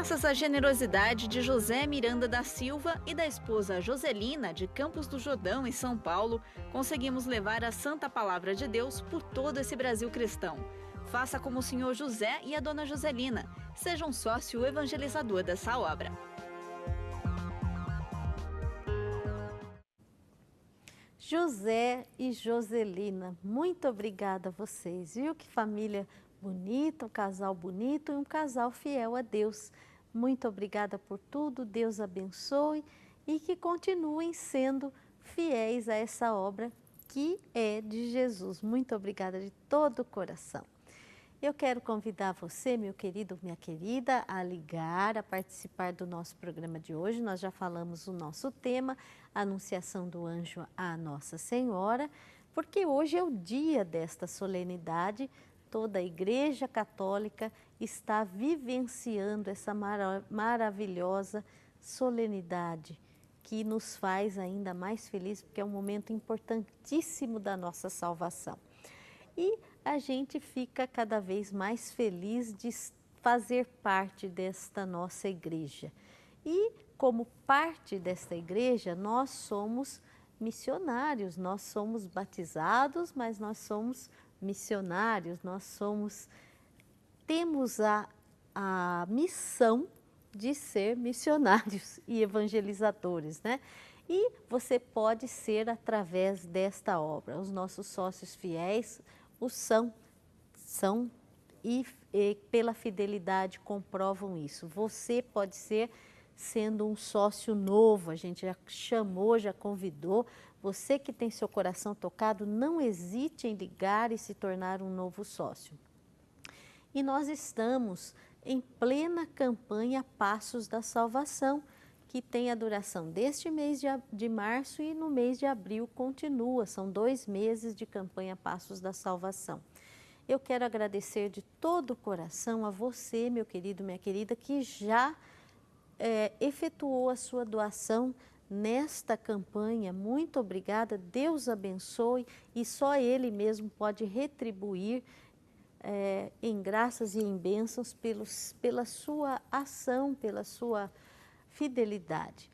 Graças à generosidade de José Miranda da Silva e da esposa Joselina, de Campos do Jordão, em São Paulo, conseguimos levar a Santa Palavra de Deus por todo esse Brasil cristão. Faça como o senhor José e a dona Joselina. Seja um sócio evangelizador dessa obra. José e Joselina, muito obrigada a vocês, viu? Que família bonita, um casal bonito e um casal fiel a Deus. Muito obrigada por tudo, Deus abençoe e que continuem sendo fiéis a essa obra que é de Jesus. Muito obrigada de todo o coração. Eu quero convidar você, meu querido, minha querida, a ligar, a participar do nosso programa de hoje. Nós já falamos o nosso tema, a Anunciação do Anjo à Nossa Senhora, porque hoje é o dia desta solenidade. Toda a Igreja Católica está vivenciando essa maravilhosa solenidade que nos faz ainda mais felizes, porque é um momento importantíssimo da nossa salvação. E a gente fica cada vez mais feliz de fazer parte desta nossa igreja. E como parte desta igreja, nós somos missionários, nós somos batizados, mas nós somos missionários, temos a missão de ser missionários e evangelizadores, né? E você pode ser através desta obra. Os nossos sócios fiéis são e pela fidelidade comprovam isso. Você pode ser sendo um sócio novo, a gente já chamou, já convidou. Você que tem seu coração tocado, não hesite em ligar e se tornar um novo sócio. E nós estamos em plena campanha Passos da Salvação, que tem a duração deste mês de março e no mês de abril continua. São 2 meses de campanha Passos da Salvação. Eu quero agradecer de todo o coração a você, meu querido, minha querida, que já efetuou a sua doação nesta campanha. Muito obrigada, Deus abençoe e só Ele mesmo pode retribuir em graças e em bênçãos pela sua ação, pela sua fidelidade.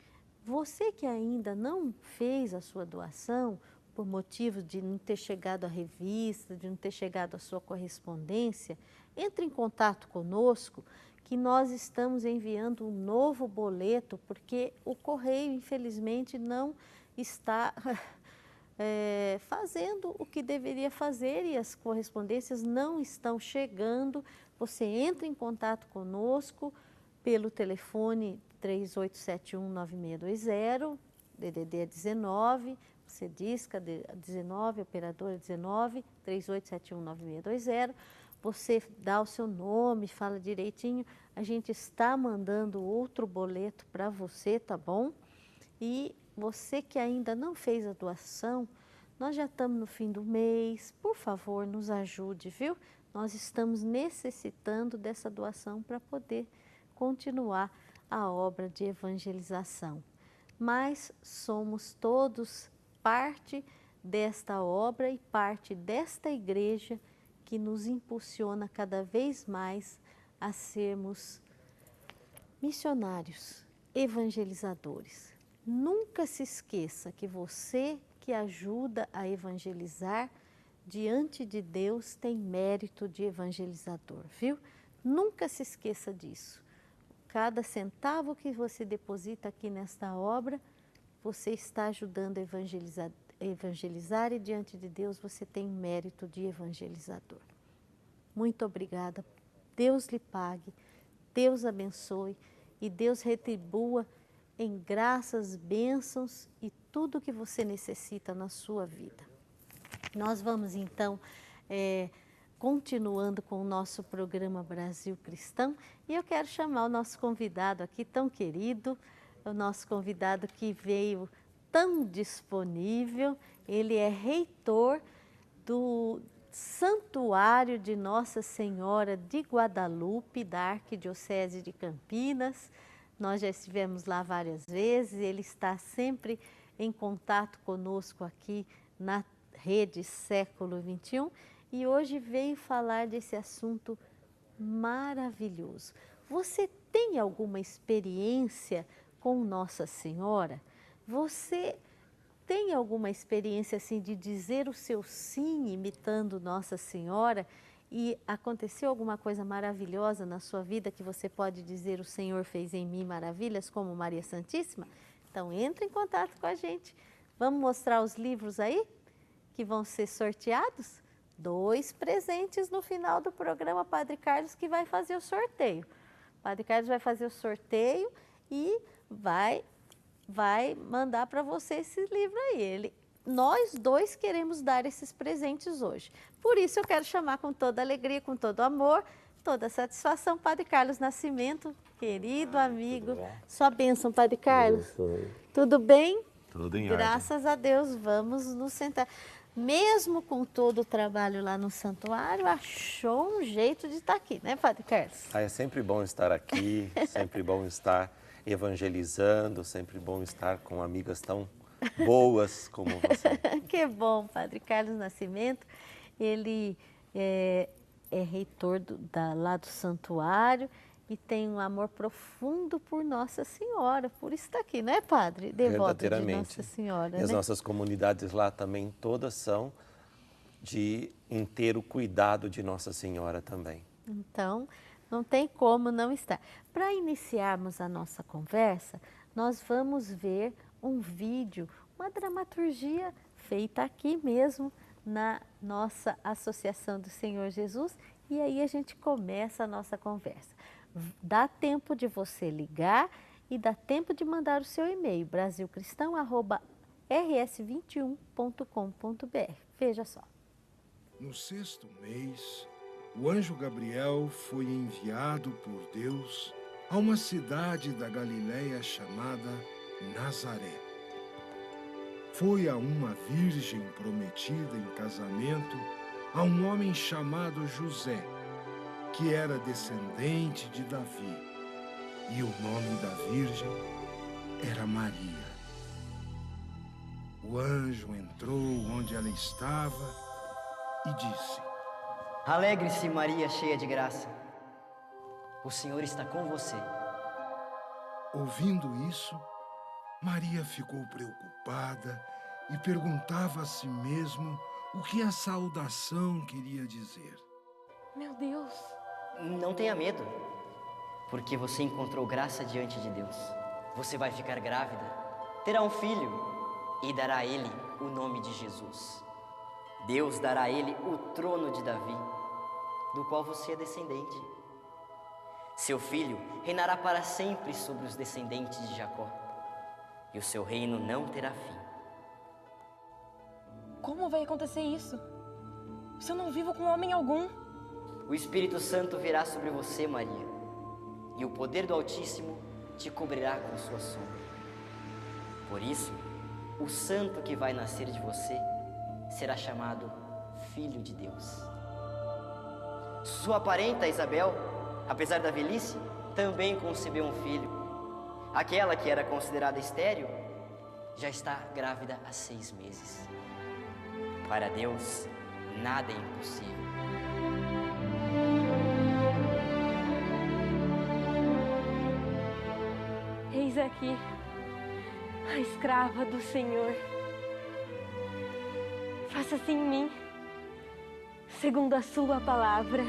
Você que ainda não fez a sua doação, por motivo de não ter chegado a revista, de não ter chegado a sua correspondência, entre em contato conosco, que nós estamos enviando um novo boleto, porque o correio, infelizmente, não está fazendo o que deveria fazer e as correspondências não estão chegando. Você entra em contato conosco pelo telefone 3871-9620, DDD 19, você disca 19, operadora 19, 3871-9620. Você dá o seu nome, fala direitinho, a gente está mandando outro boleto para você, tá bom? E você que ainda não fez a doação, nós já estamos no fim do mês, por favor, nos ajude, viu? Nós estamos necessitando dessa doação para poder continuar a obra de evangelização. Mas somos todos parte desta obra e parte desta igreja que nos impulsiona cada vez mais a sermos missionários, evangelizadores. Nunca se esqueça que você que ajuda a evangelizar, diante de Deus tem mérito de evangelizador, viu? Nunca se esqueça disso. Cada centavo que você deposita aqui nesta obra, você está ajudando a evangelizar e diante de Deus você tem mérito de evangelizador. Muito obrigada. Deus lhe pague, Deus abençoe e Deus retribua em graças, bênçãos e tudo que você necessita na sua vida. Nós vamos então continuando com o nosso programa Brasil Cristão e eu quero chamar o nosso convidado aqui tão querido, o nosso convidado que veio tão disponível. Ele é reitor do Santuário de Nossa Senhora de Guadalupe, da Arquidiocese de Campinas. Nós já estivemos lá várias vezes, ele está sempre em contato conosco aqui na Rede Século XXI e hoje veio falar desse assunto maravilhoso. Você tem alguma experiência com Nossa Senhora? Você tem alguma experiência assim de dizer o seu sim imitando Nossa Senhora e aconteceu alguma coisa maravilhosa na sua vida que você pode dizer o Senhor fez em mim maravilhas como Maria Santíssima? Então entre em contato com a gente. Vamos mostrar os livros aí que vão ser sorteados? 2 presentes no final do programa, Padre Carlos que vai fazer o sorteio. Padre Carlos vai fazer o sorteio e vai mandar para você esse livro aí. Nós 2 queremos dar esses presentes hoje. Por isso eu quero chamar com toda alegria, com todo amor, toda satisfação, Padre Carlos Nascimento, querido amigo. Sua bênção, Padre Carlos. Tudo bem? Tudo em Graças a Deus, vamos nos sentar. Mesmo com todo o trabalho lá no santuário, achou um jeito de estar aqui, né, Padre Carlos? É sempre bom estar aqui, sempre bom estar evangelizando, sempre bom estar com amigas tão boas como você. Que bom, Padre Carlos Nascimento. Ele é reitor lá do santuário e tem um amor profundo por Nossa Senhora, por isso está aqui, não é, Padre? Devoto de Nossa Senhora. E as né? nossas comunidades lá também todas são de inteiro cuidado de Nossa Senhora também. Então, não tem como não estar. Para iniciarmos a nossa conversa, nós vamos ver um vídeo, uma dramaturgia feita aqui mesmo na nossa Associação do Senhor Jesus e aí a gente começa a nossa conversa. Dá tempo de você ligar e dá tempo de mandar o seu e-mail, brasilcristão@rs21.com.br. Veja só. No 6º mês, o anjo Gabriel foi enviado por Deus a uma cidade da Galiléia chamada Nazaré. Foi a uma virgem prometida em casamento a um homem chamado José, que era descendente de Davi, e o nome da virgem era Maria. O anjo entrou onde ela estava e disse: Alegre-se, Maria, cheia de graça. O Senhor está com você. Ouvindo isso, Maria ficou preocupada e perguntava a si mesma o que a saudação queria dizer. Meu Deus! Não tenha medo, porque você encontrou graça diante de Deus. Você vai ficar grávida, terá um filho e dará a ele o nome de Jesus. Deus dará a ele o trono de Davi, do qual você é descendente. Seu filho reinará para sempre sobre os descendentes de Jacó, e o seu reino não terá fim. Como vai acontecer isso? Se eu não vivo com homem algum? O Espírito Santo virá sobre você, Maria, e o poder do Altíssimo te cobrirá com sua sombra. Por isso, o santo que vai nascer de você será chamado Filho de Deus. Sua parenta Isabel, apesar da velhice, também concebeu um filho. Aquela que era considerada estéril já está grávida há 6 meses. Para Deus, nada é impossível. Eis aqui a escrava do Senhor. Faça-se em mim, segundo a sua palavra.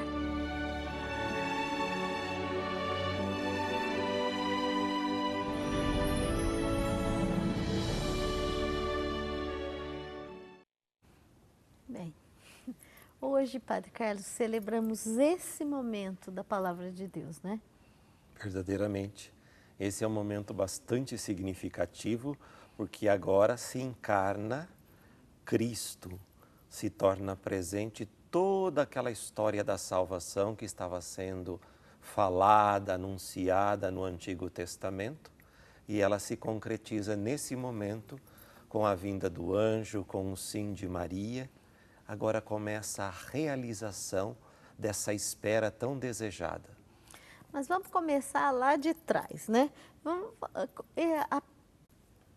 Bem, hoje, Padre Carlos, celebramos esse momento da Palavra de Deus, né? Verdadeiramente. Esse é um momento bastante significativo, porque agora se encarna Cristo, se torna presente toda aquela história da salvação que estava sendo falada, anunciada no Antigo Testamento, e ela se concretiza nesse momento com a vinda do anjo, com o sim de Maria. Agora começa a realização dessa espera tão desejada. Mas vamos começar lá de trás, né?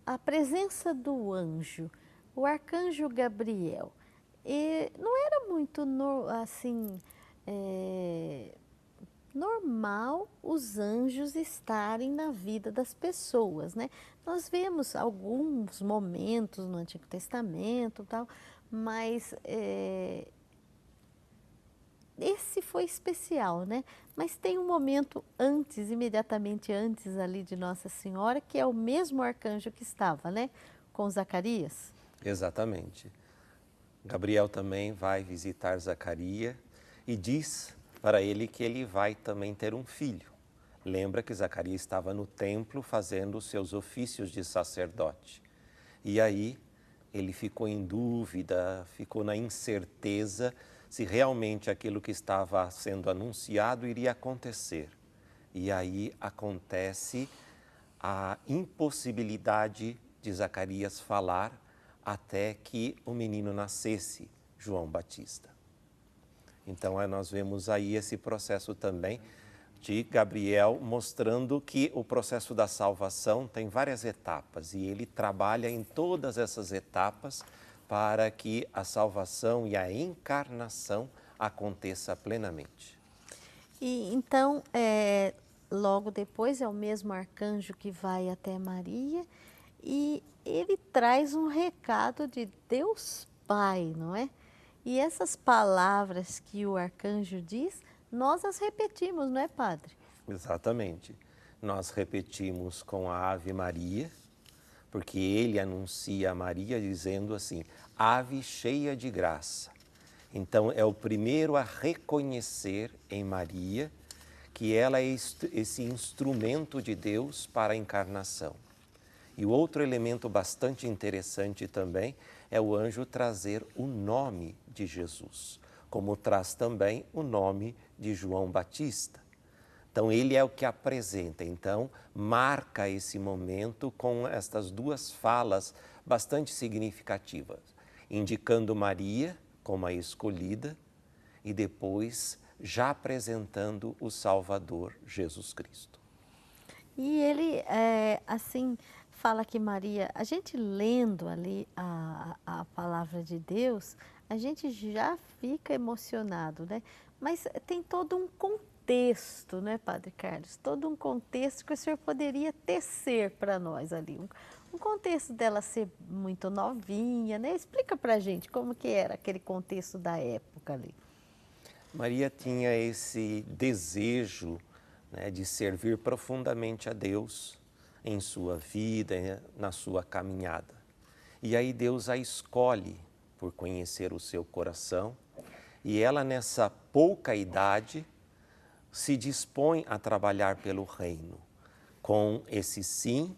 A presença do anjo, o arcanjo Gabriel, normal os anjos estarem na vida das pessoas, né? Nós vemos alguns momentos no Antigo Testamento, tal, mas esse foi especial, né? Mas tem um momento antes, imediatamente antes ali de Nossa Senhora, que é o mesmo arcanjo que estava, né? Com Zacarias. Exatamente. Gabriel também vai visitar Zacarias e diz para ele que ele vai também ter um filho. Lembra que Zacarias estava no templo fazendo os seus ofícios de sacerdote. E aí ele ficou em dúvida, ficou na incerteza se realmente aquilo que estava sendo anunciado iria acontecer. E aí acontece a impossibilidade de Zacarias falar até que o menino nascesse, João Batista. Então nós vemos aí esse processo também de Gabriel mostrando que o processo da salvação tem várias etapas e ele trabalha em todas essas etapas para que a salvação e a encarnação aconteça plenamente. E então, logo depois é o mesmo arcanjo que vai até Maria e ele traz um recado de Deus Pai, não é? E essas palavras que o arcanjo diz, nós as repetimos, não é, padre? Exatamente. Nós repetimos com a Ave Maria, porque ele anuncia a Maria dizendo assim, Ave cheia de graça. Então é o primeiro a reconhecer em Maria que ela é esse instrumento de Deus para a encarnação. E o outro elemento bastante interessante também é o anjo trazer o nome de Jesus, como traz também o nome de João Batista. Então ele é o que apresenta, então marca esse momento com estas duas falas bastante significativas, indicando Maria como a escolhida e depois já apresentando o Salvador, Jesus Cristo. E ele, assim, fala que Maria, a gente lendo ali a palavra de Deus, a gente já fica emocionado, né? Mas tem todo um contexto, né, Padre Carlos? Todo um contexto que o senhor poderia tecer para nós ali. Um contexto dela ser muito novinha, né? Explica para a gente como que era aquele contexto da época ali. Maria tinha esse desejo, né, de servir profundamente a Deus em sua vida, na sua caminhada. E aí Deus a escolhe por conhecer o seu coração e ela nessa pouca idade se dispõe a trabalhar pelo reino com esse sim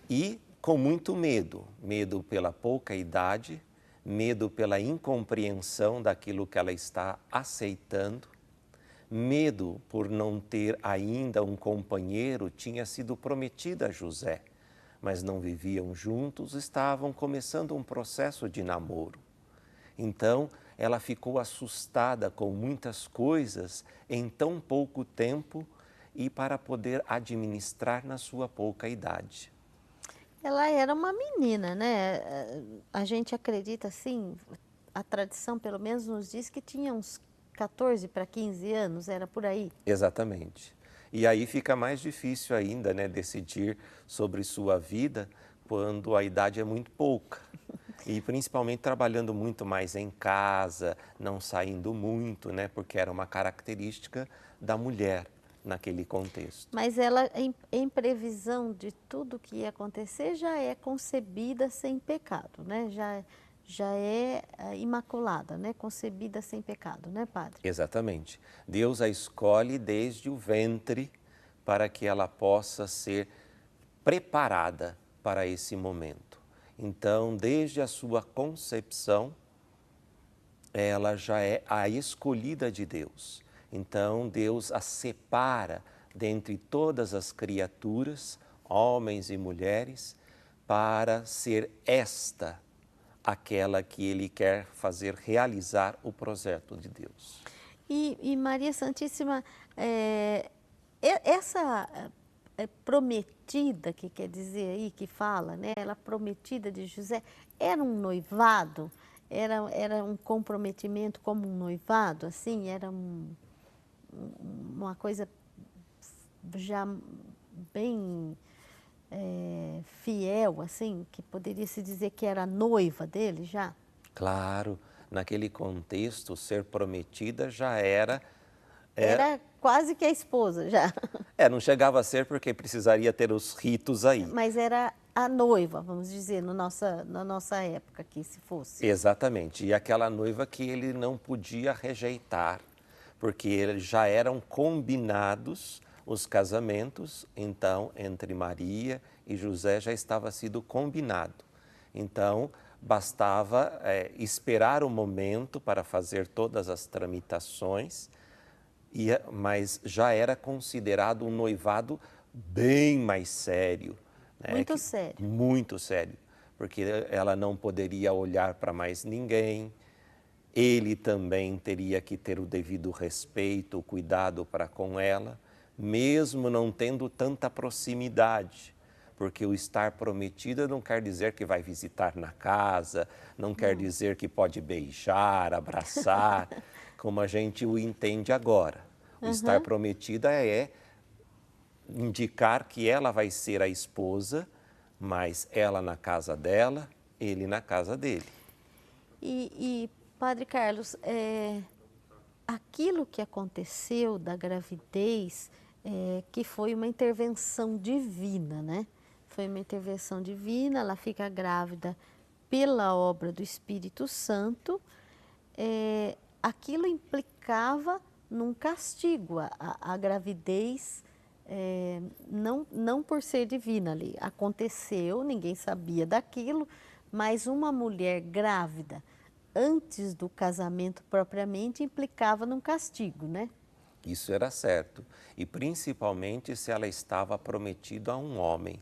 e com muito medo, medo pela pouca idade, medo pela incompreensão daquilo que ela está aceitando, medo por não ter ainda um companheiro, tinha sido prometida a José, mas não viviam juntos, estavam começando um processo de namoro. Então, ela ficou assustada com muitas coisas em tão pouco tempo e para poder administrar na sua pouca idade. Ela era uma menina, né? A gente acredita assim, a tradição pelo menos nos diz que tinha uns 14 para 15 anos, era por aí. Exatamente. E aí fica mais difícil ainda, né, decidir sobre sua vida quando a idade é muito pouca. E principalmente trabalhando muito mais em casa, não saindo muito, né, porque era uma característica da mulher naquele contexto. Mas ela, em previsão de tudo que ia acontecer, já é concebida sem pecado, né? Já é imaculada, né? Concebida sem pecado, né, padre? Exatamente. Deus a escolhe desde o ventre para que ela possa ser preparada para esse momento. Então, desde a sua concepção, ela já é a escolhida de Deus. Então, Deus a separa dentre todas as criaturas, homens e mulheres, para ser esta aquela que Ele quer fazer realizar o projeto de Deus. E Maria Santíssima, essa prometida, que quer dizer aí, que fala, né? Ela prometida de José, era um noivado? Era um comprometimento como um noivado, assim? Era uma coisa já bem fiel, assim, que poderia se dizer que era a noiva dele já? Claro, naquele contexto, ser prometida já era... Era quase que a esposa já. não chegava a ser porque precisaria ter os ritos aí. Mas era a noiva, vamos dizer, na nossa época aqui, se fosse. Exatamente, e aquela noiva que ele não podia rejeitar, porque eles já eram combinados os casamentos, então, entre Maria e José já estava sido combinado. Então, bastava esperar o momento para fazer todas as tramitações, mas já era considerado um noivado bem mais sério. Né? Muito sério. Muito sério, porque ela não poderia olhar para mais ninguém, ele também teria que ter o devido respeito, o cuidado para com ela, mesmo não tendo tanta proximidade, porque o estar prometida não quer dizer que vai visitar na casa, não quer dizer que pode beijar, abraçar, como a gente o entende agora. O estar prometida é indicar que ela vai ser a esposa, mas ela na casa dela, ele na casa dele. E Padre Carlos, aquilo que aconteceu da gravidez, que foi uma intervenção divina, né? Foi uma intervenção divina, ela fica grávida pela obra do Espírito Santo, aquilo implicava num castigo, a gravidez, não por ser divina ali. Aconteceu, ninguém sabia daquilo, mas uma mulher grávida, antes do casamento propriamente, implicava num castigo, né? Isso era certo, e principalmente se ela estava prometida a um homem.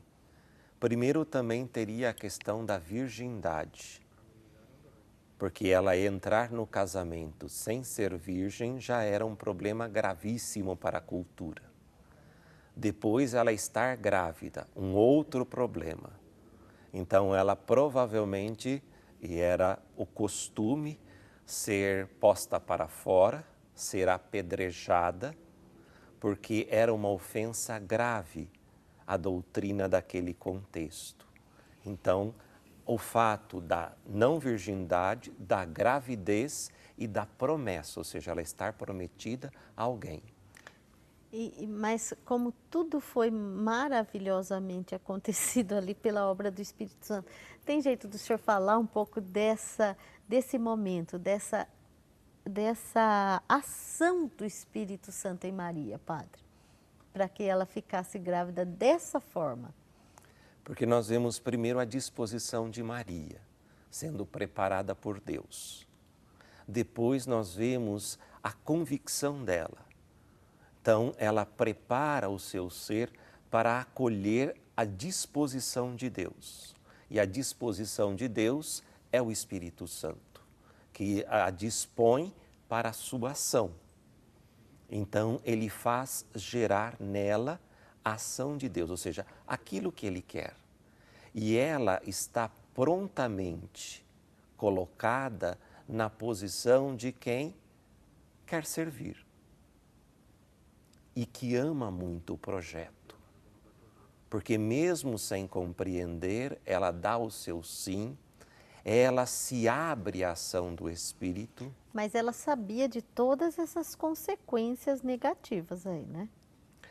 Primeiro também teria a questão da virgindade, porque ela entrar no casamento sem ser virgem já era um problema gravíssimo para a cultura. Depois ela estar grávida, um outro problema. Então ela provavelmente, e era o costume, ser posta para fora, ser apedrejada, porque era uma ofensa grave à doutrina daquele contexto. Então, o fato da não virgindade, da gravidez e da promessa, ou seja, ela estar prometida a alguém. Mas como tudo foi maravilhosamente acontecido ali pela obra do Espírito Santo, tem jeito do senhor falar um pouco desse momento, dessa ação do Espírito Santo em Maria, Padre, para que ela ficasse grávida dessa forma? Porque nós vemos primeiro a disposição de Maria, sendo preparada por Deus. Depois nós vemos a convicção dela. Então, ela prepara o seu ser para acolher a disposição de Deus. E a disposição de Deus é o Espírito Santo, que a dispõe para a sua ação. Então, ele faz gerar nela a ação de Deus, ou seja, aquilo que ele quer. E ela está prontamente colocada na posição de quem quer servir e que ama muito o projeto. Porque mesmo sem compreender, ela dá o seu sim, ela se abre à ação do Espírito. Mas ela sabia de todas essas consequências negativas aí, né?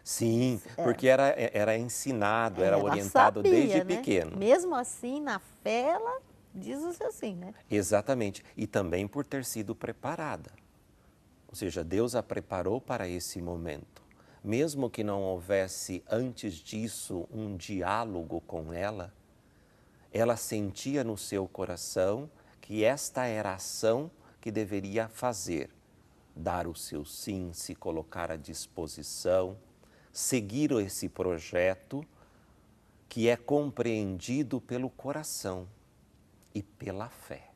Sim, porque era ensinado, era orientado sabia, desde né? pequeno. Mesmo assim, na fé, ela diz assim, né? Exatamente, e também por ter sido preparada. Ou seja, Deus a preparou para esse momento. Mesmo que não houvesse antes disso um diálogo com ela, ela sentia no seu coração que esta era a ação que deveria fazer. Dar o seu sim, se colocar à disposição, seguir esse projeto que é compreendido pelo coração e pela fé,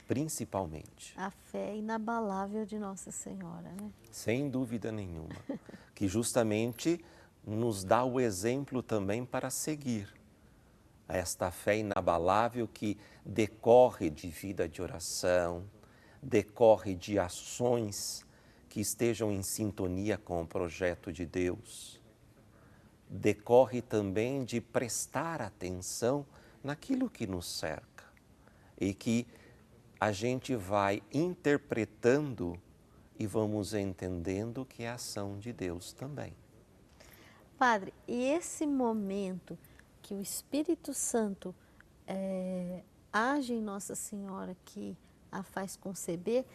principalmente. A fé inabalável de Nossa Senhora, né? Sem dúvida nenhuma, que justamente nos dá o exemplo também para seguir. Esta fé inabalável que decorre de vida de oração, decorre de ações que estejam em sintonia com o projeto de Deus. Decorre também de prestar atenção naquilo que nos cerca e que a gente vai interpretando e vamos entendendo que é a ação de Deus também. Padre, e esse momento que o Espírito Santo age em Nossa Senhora, que a faz conceber,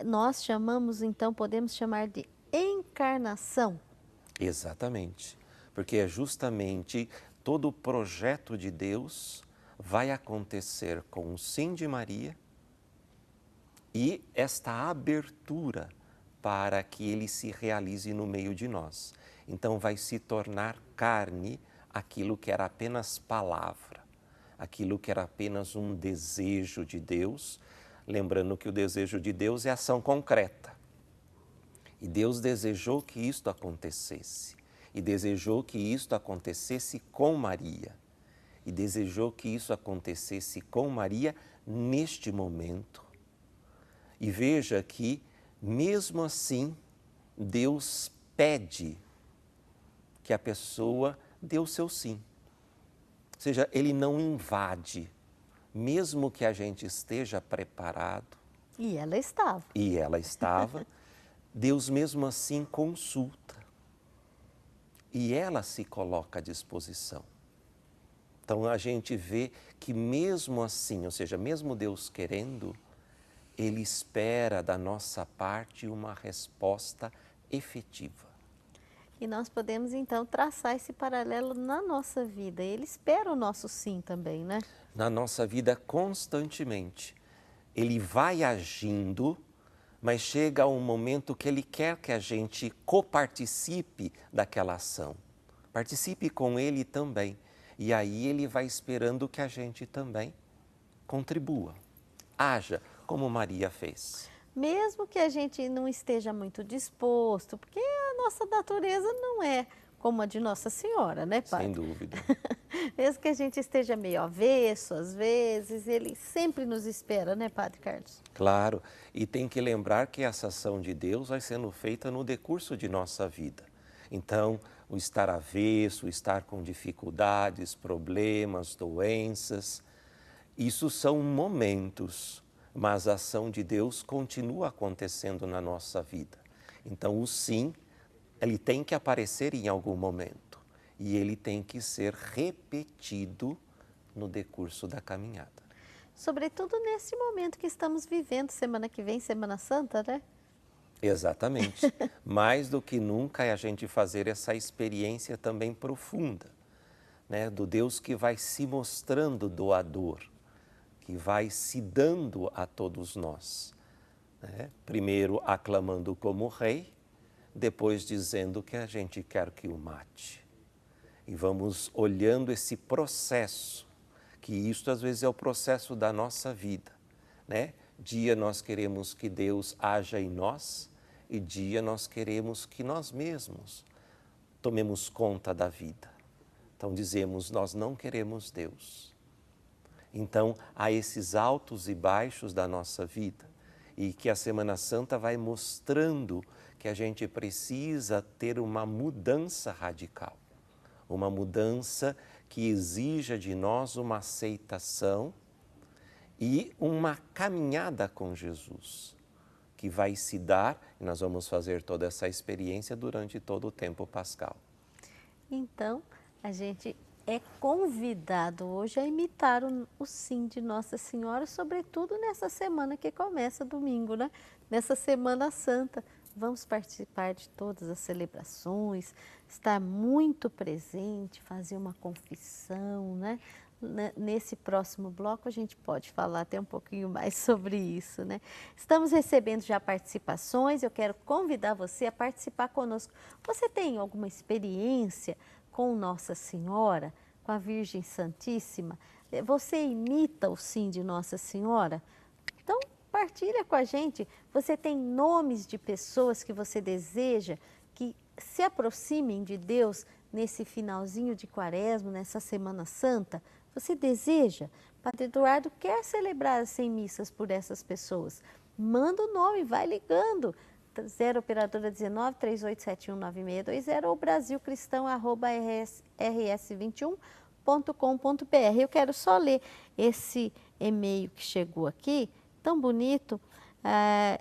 nós chamamos, então, podemos chamar de encarnação? Exatamente, porque é justamente todo o projeto de Deus vai acontecer com o sim de Maria e esta abertura para que ele se realize no meio de nós. Então vai se tornar carne aquilo que era apenas palavra, aquilo que era apenas um desejo de Deus, lembrando que o desejo de Deus é ação concreta. E Deus desejou que isto acontecesse, e desejou que isto acontecesse com Maria, e desejou que isso acontecesse com Maria neste momento. E veja que, mesmo assim, Deus pede que a pessoa dê o seu sim. Ou seja, Ele não invade, mesmo que a gente esteja preparado. E ela estava. E ela estava. Deus mesmo assim consulta. E ela se coloca à disposição. Então a gente vê que mesmo assim, ou seja, mesmo Deus querendo, Ele espera da nossa parte uma resposta efetiva. E nós podemos, então, traçar esse paralelo na nossa vida. Ele espera o nosso sim também, né? Na nossa vida constantemente. Ele vai agindo, mas chega um momento que Ele quer que a gente coparticipe daquela ação. Participe com Ele também. E aí Ele vai esperando que a gente também contribua. Haja como Maria fez. Mesmo que a gente não esteja muito disposto, porque a nossa natureza não é como a de Nossa Senhora, né, Padre? Sem dúvida. Mesmo que a gente esteja meio avesso, às vezes, Ele sempre nos espera, né, Padre Carlos? Claro, e tem que lembrar que essa ação de Deus vai sendo feita no decurso de nossa vida. Então, o estar avesso, o estar com dificuldades, problemas, doenças, isso são momentos, mas a ação de Deus continua acontecendo na nossa vida. Então, o sim, ele tem que aparecer em algum momento e ele tem que ser repetido no decurso da caminhada. Sobretudo nesse momento que estamos vivendo, semana que vem, Semana Santa, né? Exatamente. Mais do que nunca é a gente fazer essa experiência também profunda, né? Do Deus que vai se mostrando doador, que vai se dando a todos nós, né? Primeiro aclamando como rei, depois dizendo que a gente quer que o mate. E vamos olhando esse processo, que isto às vezes é o processo da nossa vida, né? Dia nós queremos que Deus haja em nós e dia nós queremos que nós mesmos tomemos conta da vida. Então dizemos, nós não queremos Deus. Então há esses altos e baixos da nossa vida e que a Semana Santa vai mostrando que a gente precisa ter uma mudança radical, uma mudança que exija de nós uma aceitação e uma caminhada com Jesus, que vai se dar, e nós vamos fazer toda essa experiência durante todo o tempo pascal. Então, a gente é convidado hoje a imitar o sim de Nossa Senhora, sobretudo nessa semana que começa domingo, né? Nessa Semana Santa. Vamos participar de todas as celebrações, estar muito presente, fazer uma confissão, né? Nesse próximo bloco a gente pode falar até um pouquinho mais sobre isso, né? Estamos recebendo já participações, eu quero convidar você a participar conosco. Você tem alguma experiência com Nossa Senhora, com a Virgem Santíssima? Você imita o sim de Nossa Senhora? Então, partilha com a gente. Você tem nomes de pessoas que você deseja que se aproximem de Deus nesse finalzinho de Quaresma, nessa Semana Santa? Você deseja? Padre Eduardo quer celebrar as 100 missas por essas pessoas. Manda o nome, vai ligando. 0 operadora 19 3871 9620 ou brasilcristão@rs21.com.br. Eu quero só ler esse e-mail que chegou aqui, tão bonito.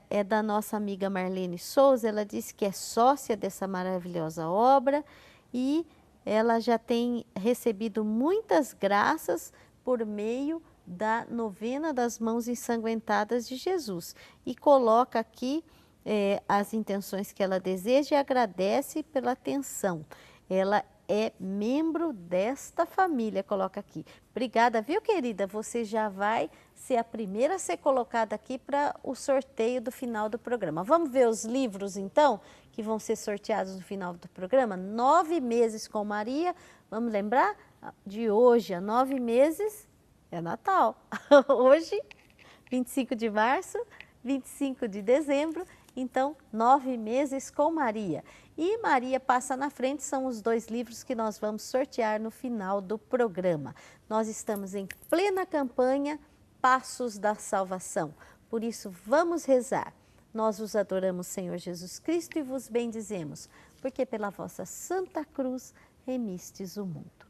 É da nossa amiga Marlene Souza. Ela disse que é sócia dessa maravilhosa obra e ela já tem recebido muitas graças por meio da novena das mãos ensanguentadas de Jesus. E coloca aqui as intenções que ela deseja e agradece pela atenção. Ela é membro desta família, coloca aqui. Obrigada, viu, querida? Você já vai ser a primeira a ser colocada aqui para o sorteio do final do programa. Vamos ver os livros, então, que vão ser sorteados no final do programa? 9 meses com Maria. Vamos lembrar? De hoje a 9 meses é Natal. Hoje, 25 de março, 25 de dezembro. Então, 9 meses com Maria. E Maria Passa na Frente são os 2 livros que nós vamos sortear no final do programa. Nós estamos em plena campanha Passos da Salvação. Por isso, vamos rezar. Nós vos adoramos, Senhor Jesus Cristo, e vos bendizemos, porque pela vossa Santa Cruz remistes o mundo.